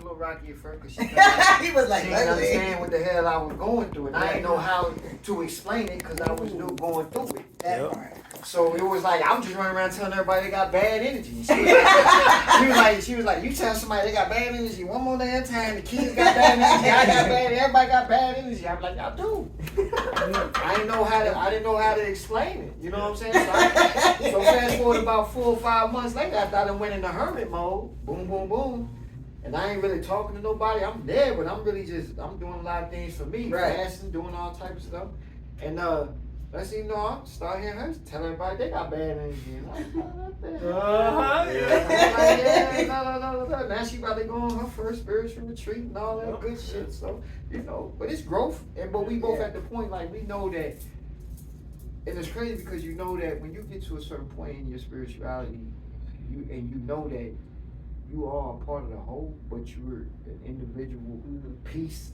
little rocky at first because he was like, she didn't understand what the hell I was going through, and I didn't know how to explain it because I was new going through it. That part. So it was like I'm just running around telling everybody they got bad energy. She was like, you tell somebody they got bad energy one more damn time. The kids got bad energy. I got bad. Everybody got bad energy. I'm like, y'all do. I didn't know how to explain it. You know what I'm saying? So fast forward about 4 or 5 months later, after I done went into hermit mode. Boom, boom, boom. And I ain't really talking to nobody. I'm there, but I'm really I'm doing a lot of things for me. Right. Fasting, doing all types of stuff. And let's see, I start hearing her tell everybody they got bad energy. And I'm like, what the hell? No. Now she about to go on her first spiritual retreat and all that good shit. So, but it's growth. But we both at the point, like, we know that, and it's crazy because you know that when you get to a certain point in your spirituality, you know that you are a part of the whole, but you're an individual piece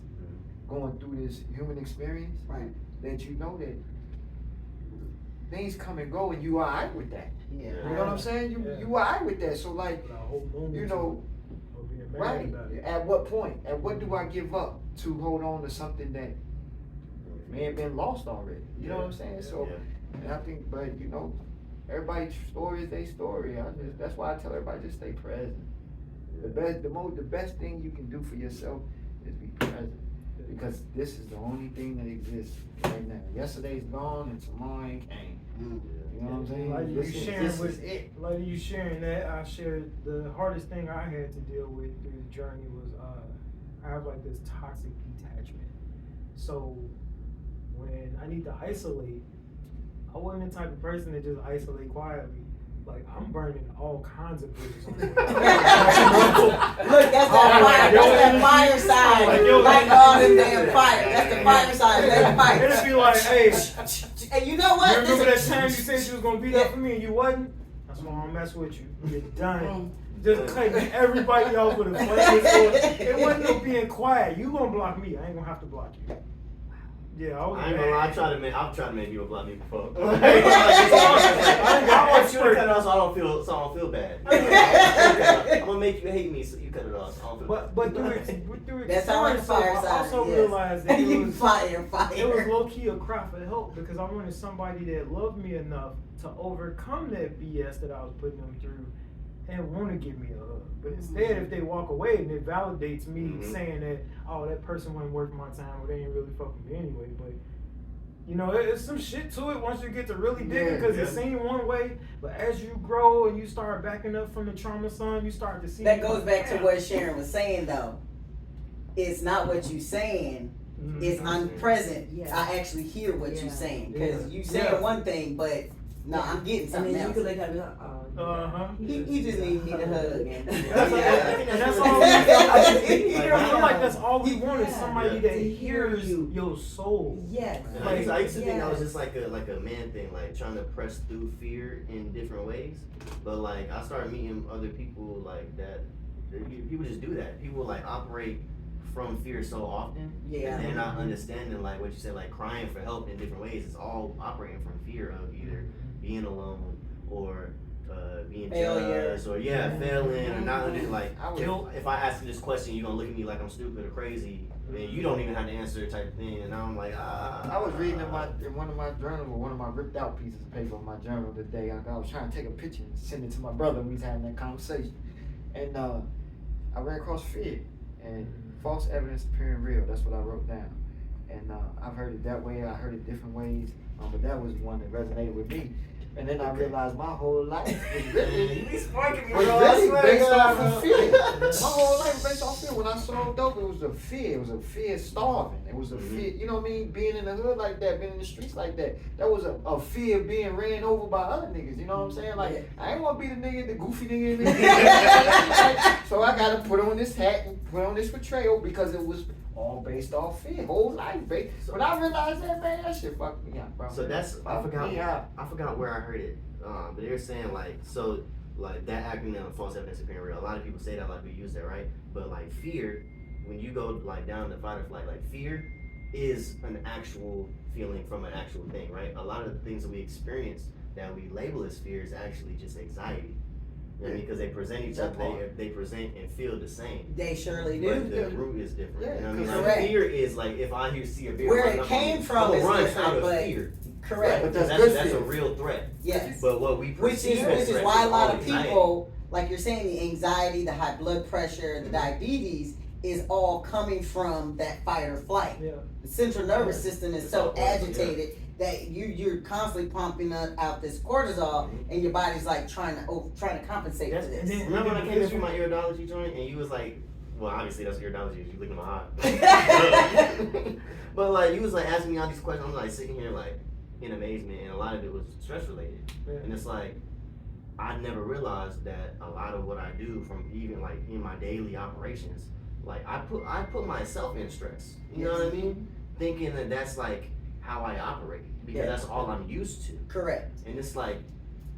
going through this human experience. Right. That you know that things come and go, and you are alright with that. Yeah. You know what I'm saying? You are alright with that. So right? At what point? At what do I give up to hold on to something that may have been lost already? You know what I'm saying? So, and I think, but everybody's story is their story. That's why I tell everybody just stay present. The best thing you can do for yourself is be present. Because this is the only thing that exists right now. Yesterday's gone and tomorrow ain't came. You know what I'm saying? Like you sharing that, I shared the hardest thing I had to deal with through the journey was I have like this toxic detachment. So when I need to isolate, I wasn't the type of person that just isolate quietly. Like, I'm burning all kinds of bridges on the way. Look, that's that fire. That's that fire side. Like all them damn fire. That's the fire side. Let fight. It'll be like, hey, and you know what? You remember that time you said you was gonna beat up for me and you wasn't? That's why I'm gonna mess with you. You're done. Just cutting everybody off with a flame sword. It wasn't no being quiet. You gonna block me. I ain't gonna have to block you. Yeah, I ain't gonna lie. I've tried to make people block me before. I want you to cut it off so I don't feel bad. I'm gonna make you hate me so you cut it off. So I don't feel bad. But through that's how experience, I also realized that it was fire. It was low key a cry for help because I wanted somebody that loved me enough to overcome that BS that I was putting them through and want to give me a hug. But instead, if they walk away, and it validates me saying that, oh, that person wasn't worth my time, or they ain't really fucking me anyway. But it's some shit to it once you get to really dig it, because it seemed one way, but as you grow and you start backing up from the trauma zone, you start to see that goes back to what Sharon was saying though. It's not what you saying. It's I'm present. I actually hear what you're saying because you saying one thing, but no, I'm getting something else. You can look at me. He just needs me to hug. That's all. I feel like that's all we want is somebody that hears your soul. Yes. I used to think I was just like a man thing, like trying to press through fear in different ways. But like I started meeting other people like that. People just do that. People like operate from fear so often. Yeah. And they're not understanding like what you said, like crying for help in different ways. It's all operating from fear of either being alone or being judged or failing or not like if I ask you this question you're gonna look at me like I'm stupid or crazy and you don't even have to answer type of thing, and I'm like I was reading in one of my journals, or one of my ripped out pieces of paper in my journal today. I was trying to take a picture and send it to my brother. We was having that conversation, and I ran across fear and false evidence appearing real. That's what I wrote down, and I've heard it that way. I heard it different ways, but that was one that resonated with me. And then I realized my whole life was really based off of fear. My whole life was based off fear. When I sold dope, it was a fear. It was a fear of starving. It was a fear, you know what I mean? Being in the hood like that, being in the streets like that. That was a fear of being ran over by other niggas. You know what I'm saying? Like, I ain't want to be the goofy nigga in there. So I got to put on this hat and put on this portrayal because it was all based off fear, whole life based. When I realized that, man, that shit fucked me up, bro. So that's I forgot where I heard it. But they were saying like that acronym, false evidence appearing real. A lot of people say that, like we use that, right? But like fear, when you go like down the fight or flight, like fear is an actual feeling from an actual thing, right? A lot of the things that we experience that we label as fear is actually just anxiety. You know what I mean? Because they present each That other, part. they present and feel the same. They surely But do. the root is different. Yeah, You know what I mean? Like correct. fear is like if I see a bear Where running it up on came me, from I'm is gonna run different, out of but fear. correct. But Because that's good that's fear. a real threat. Yes. But what we Which perceive is as threat why a lot all of anxiety. people, like you're saying, the anxiety, the high blood pressure, the diabetes is all coming from that fight or flight. Yeah. The central nervous Yeah. system is It's so all cortisol, agitated that you're constantly pumping out this cortisol, and your body's like trying to compensate for That's- and this. then- Remember when I came in for my iridology joint and you was like, well, obviously that's iridology, you look in my eye. But like, you was like asking me all these questions. I'm like sitting here like in amazement, and a lot of it was stress related. Yeah. And it's like, I never realized that a lot of what I do, from even like in my daily operations, like I put myself in stress. You know what I mean? Thinking that that's like how I operate because Yeah. that's all I'm used to. Correct. And it's like,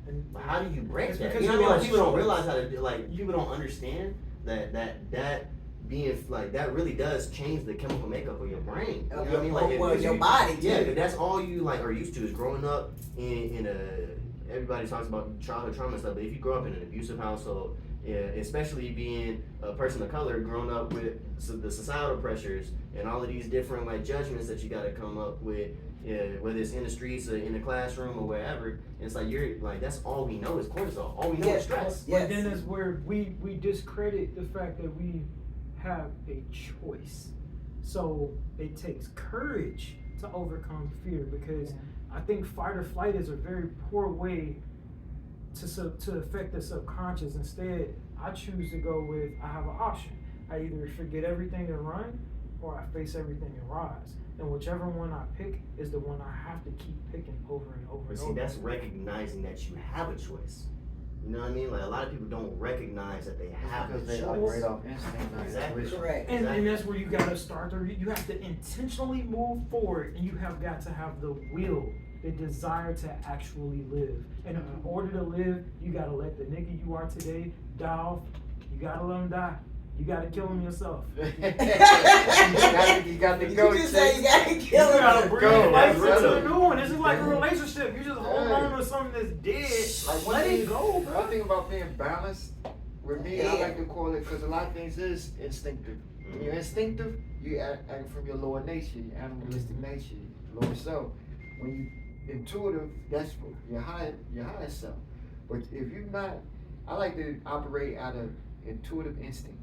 And how do you break It's that? because You know what I mean? you Like, people don't are- realize how to do. Like people don't understand that being like that really does change the chemical makeup of your brain. You know what I mean? Like if your you- body too. Yeah, if that's all you like are used to is growing up in a. Everybody talks about childhood trauma and stuff, but if you grow up in an abusive household, yeah, especially being a person of color, growing up with the societal pressures and all of these different like judgments that you got to come up with, whether it's in the streets or in the classroom or wherever, it's like you're like that's all we know is cortisol. All we know is stress. Yes. But then is where we discredit the fact that we have a choice. So it takes courage to overcome fear, because I think fight or flight is a very poor way to affect the subconscious. Instead, I choose to go with, I have an option. I either forget everything and run, or I face everything and rise. And whichever one I pick is the one I have to keep picking over and over But and see, over. that's recognizing that you have a choice. You know what I mean? Like a lot of people don't recognize that they have a Because they choice. operate off instinct, not Exactly. intuition. Correct. And that's where you gotta start you have to intentionally move forward, and you have got to have the will, the desire to actually live. And in order to live, you gotta let the nigga you are today die off. You gotta let him die. You gotta kill him yourself. You got to You go. just say you gotta You kill gotta him. breathe Go. life That's into real. the new one. This is like a relationship. You just hold Yeah. on to something that's dead. Like one Let thing, it go, one bro. thing about being balanced, with me, I Yeah. like to call it, because a lot of things is instinctive. When you're instinctive, you act from your lower nature, your animalistic nature, lower self. When you intuitive, that's your higher self. But if you're not, I like to operate out of intuitive instinct.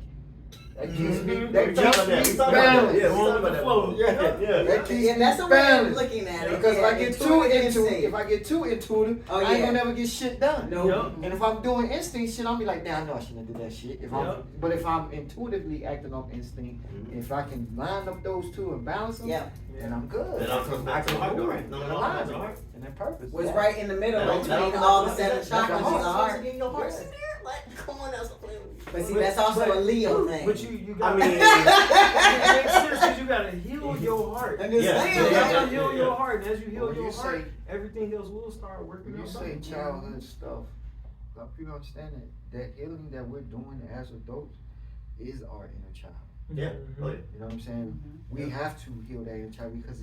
That keeps me, Mhm. that We talked about that. keeps We me talked about that. balanced. Yeah, we Going talked with about the flow. Yeah, Yeah. that keeps Yeah, that's me the way I'm balanced. looking at it. Because Yeah, if I get too intuitive intuitive, instinct. if I get too intuitive, Oh, I ain't yeah. gonna never get shit done. No. Yup. And if I'm doing instinct shit, I'll be like, nah, I know I shouldn't have did that shit. Yep. But if I'm intuitively acting off instinct, Mhm. if I can line up those two and balance them, Yeah. then I'm good. That all comes back to the heart, though, right? No, And no, no, that's the alignment. heart. And that purpose. Was yeah. right in the middle That all- that between all all the comes seven back to the chakras is the heart. heart. Your heart's in there. Like, come on, that's the plan. But see, that's also a Leo thing. But you I gotta. mean, it makes sense because you gotta heal your heart. I'm just Yeah. saying. You Yeah. gotta heal your heart, and as you heal When your you heart, say- everything else will start working When you out say better. childhood stuff, like people understand that healing that we're doing as adults is our inner child. yeah. Mhm. Oh, yeah. You know what I'm saying? We have to heal that inner child because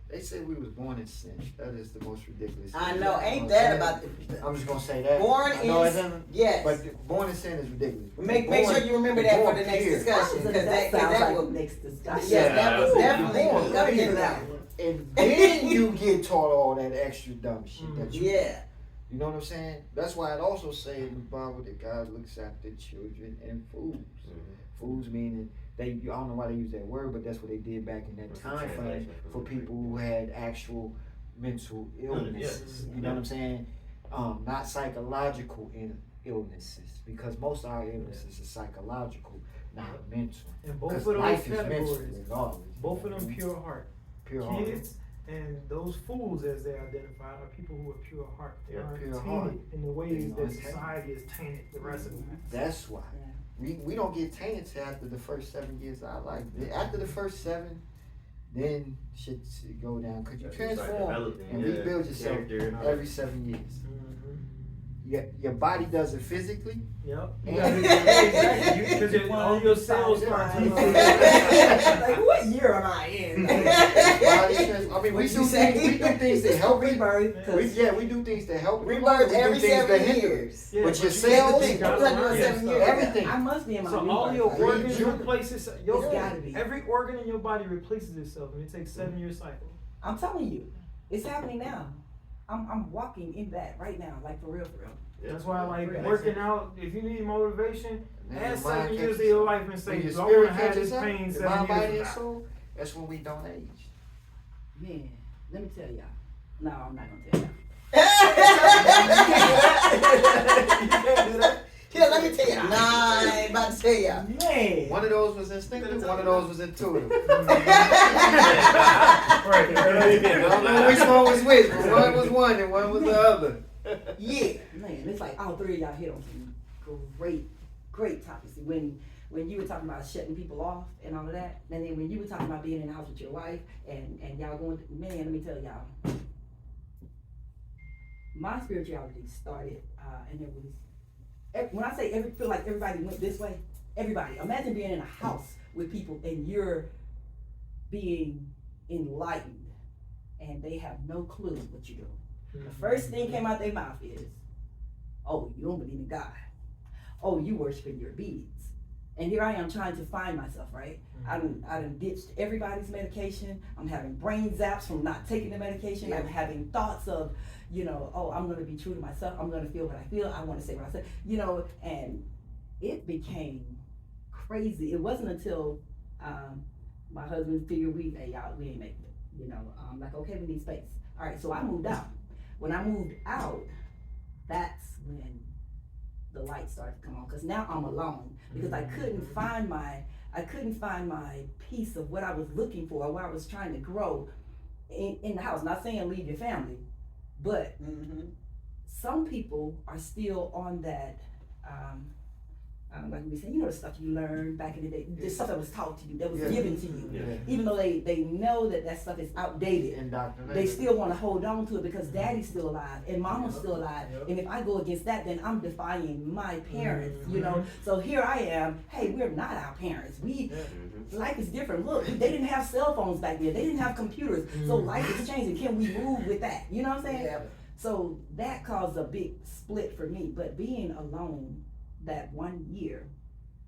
they say we was born in sin. That is the most ridiculous thing. I know, You know ain't what that I'm about saying? the I'm just gonna say that. born I know in it doesn't- yes. But born in sin is ridiculous. Make Born- sure you remember that for born the next pure. discussion, because That that sounds like will. next discussion. Yes, that was You're definitely born up pure. in that. And then you get taught all that extra dumb shit that you Yeah. You know what I'm saying? That's why it also says in the Bible that God looks after children and fools. Fools meaning I don't know why they use that word, but that's what they did back in that That's the time frame translation for people who had actual mental illnesses. Yeah. You know what I'm saying? Not psychological illnesses, because most of our illnesses are psychological, not mental. And both Because of those life is mental categories, regardless. both of them pure heart. Pure heart. Kids and those fools, as they identify, are people who are pure heart. They Yeah, are pure tainted heart. in the ways You know, that it's tainted. society is tainted the rest of the time. That's why. Yeah. We don't get tainted till after the first 7 years of our life. After the first 7, then shit go down. Because you Yeah, you start transform developing, and yeah, rebuild yourself character and all every 7 years. Mhm. your body does it physically. Yep. And Because all your cells start to. Like, what year am I in? body stress. I mean, we What do you say? things to help it. Rebirth. We do things to help it. Rebirth We do every things to 7 hinder it. years. Yeah, But your you cells, think I'm that's like, right. 7 years. Everything. I must be in my So rebirth. all your Like, organs you- replaces It's gotta be. every organ in your body replaces itself, and it takes 7-year cycle. I'm telling you, it's happening now. I'm walking in that right now, like for real, for real. Yeah. That's why I like Right. working out. If you need motivation, Then add your 7 mind years of catches your up. life and say, When your "Do I want spirit to have catches this up, pain your 7 mind, body, years and from now?" soul, that's when we don't age. Man, let me tell y'all. No, I'm not gonna tell y'all. Yeah, let me tell you. Nah, I ain't about to tell y'all. Man. One of those was instinctive, one of those was intuitive. Right. I don't know which one was which, but one was one and one was the other. Yeah, man, it's like all three of y'all hit on some great topics. When you were talking about shutting people off and all of that, and then when you were talking about being in the house with your wife and y'all going, man, let me tell y'all, my spirituality started, and it was, when I say feel like everybody went this way, everybody. Imagine being in a house with people and you're being enlightened, and they have no clue what you're doing. The first thing came out their mouth is, "Oh, you don't believe in God. Oh, you worshiping your beads." And here I am trying to find myself, right? I done ditched everybody's medication. I'm having brain zaps from not taking the medication. Yeah. I'm having thoughts of, oh, I'm gonna be true to myself. I'm gonna feel what I feel. I wanna say what I say, and it became crazy. It wasn't until my husband figured we ain't making it. I'm like, okay, we need space. All right, so I moved out. When I moved out, that's when the light started to come on. Cause now I'm alone because I couldn't find my piece of what I was looking for, or what I was trying to grow in the house. Not saying leave your family, but some people are still on that. Like we said, the stuff you learned back in the day, the stuff that was taught to you, that was given to you. Yeah. Even though they know that stuff is outdated, Indoctrinated. they still want to hold on to it because daddy's still alive and mama's Yep. still alive. Yep. And if I go against that, then I'm defying my parents, So here I am, hey, we're not our parents. Life is different. Look, they didn't have cell phones back then. They didn't have computers. So life is changing. Can we move with that? You know what I'm saying? Yeah. So that caused a big split for me. But being alone that 1 year,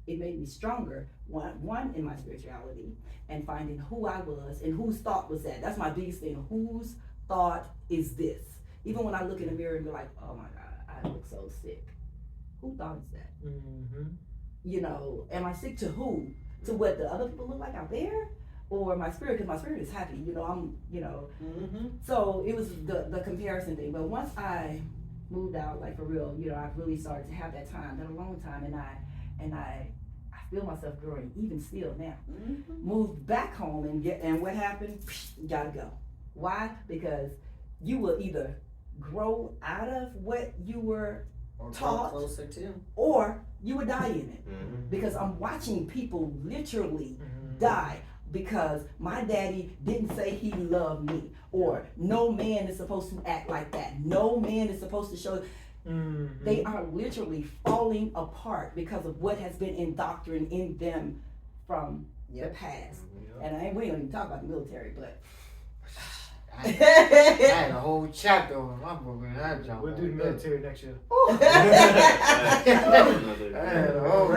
it made me stronger, one in my spirituality, and finding who I was and whose thought was that. That's my biggest thing. Whose thought is this? Even when I look in the mirror and be like, oh my God, I look so sick. Who thought is that? Am I sick to who? To what the other people look like out there? Or my spirit, because my spirit is happy, So it was the comparison thing. But once I moved out, like for real, I really started to have that time, that alone time, and I feel myself growing even still now. Moved back home and what happened? Gotta go. Why? Because you will either grow out of what you were taught closer to. or you would die in it. Because I'm watching people literally die because my daddy didn't say he loved me, or no man is supposed to act like that. No man is supposed to show. They are literally falling apart because of what has been indoctrinated in them from the past. And we don't even talk about the military, but I had a whole chapter on my book and that jump. We'll do the military next year. I had a whole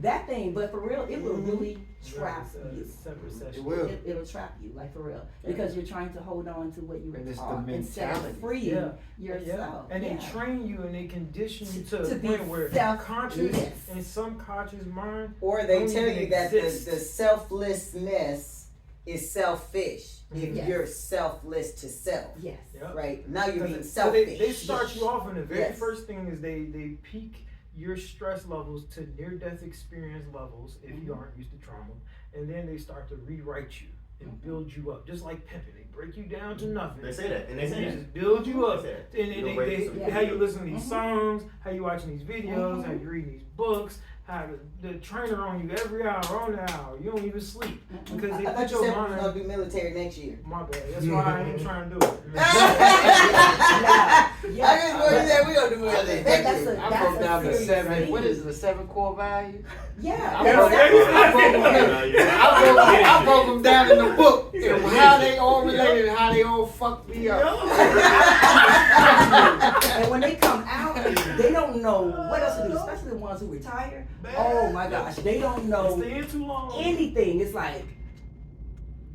that thing, but for real, it will really trap you. Separate session. It will. It'll trap you, like for real, because you're trying to hold on to what you And were it's the taught instead mentality. of freeing yourself. And they train you and they condition you to To a be point where self-conscious. conscious in some conscious mind. Or they don't tell even you that the exist. selflessness is selfish if Yes. you're selfless to self. Yes. Yep. Right? Now you're being So they selfish. start you off, and the very Yes. first thing is they peak your stress levels to near-death experience levels if you aren't used to trauma, and then they start to rewrite you and build you up, just like pimping. They break you down to nothing. They say that, and they say that. just build you up. They say that. And You'll break they yourself. Yeah. how you listen to these songs, how you watching these videos, how you reading these books, have the trainer on you every hour on the hour. You don't even sleep because they I thought put you your said we mind. was gonna do military next year. My bad. That's why I ain't trying to do it. I just wanted to say we gonna do military next That's year. a- I that's broke a down the serious 7. thing. What is it? The 7 core values. Yeah. I Yeah, broke, yeah. I broke them down in the book. And how they all related and how they all fucked me up. And when they come out, they don't know what else to do, especially the ones who retire. Oh my gosh, they don't know Stay in too long. anything. It's like,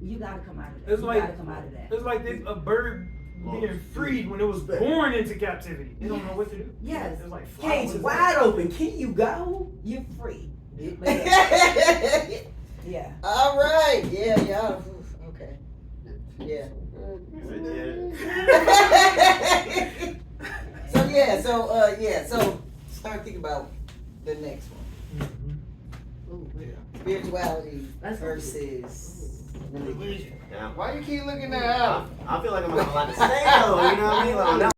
you gotta come out of that. It's You like- gotta come out of that. It's like a bird being freed when it was born into captivity. They don't know what to do. Yes. It's like Cage flowers. wide open. Can you go? You're free. Yeah. Yeah. All right. Yeah. Yeah. Okay. Yeah. So start thinking about the next one. Mhm. Spirituality That's versus religion. Yeah. Why you keep looking at Al? I feel like I'm not allowed to say though, you know what I mean? Like,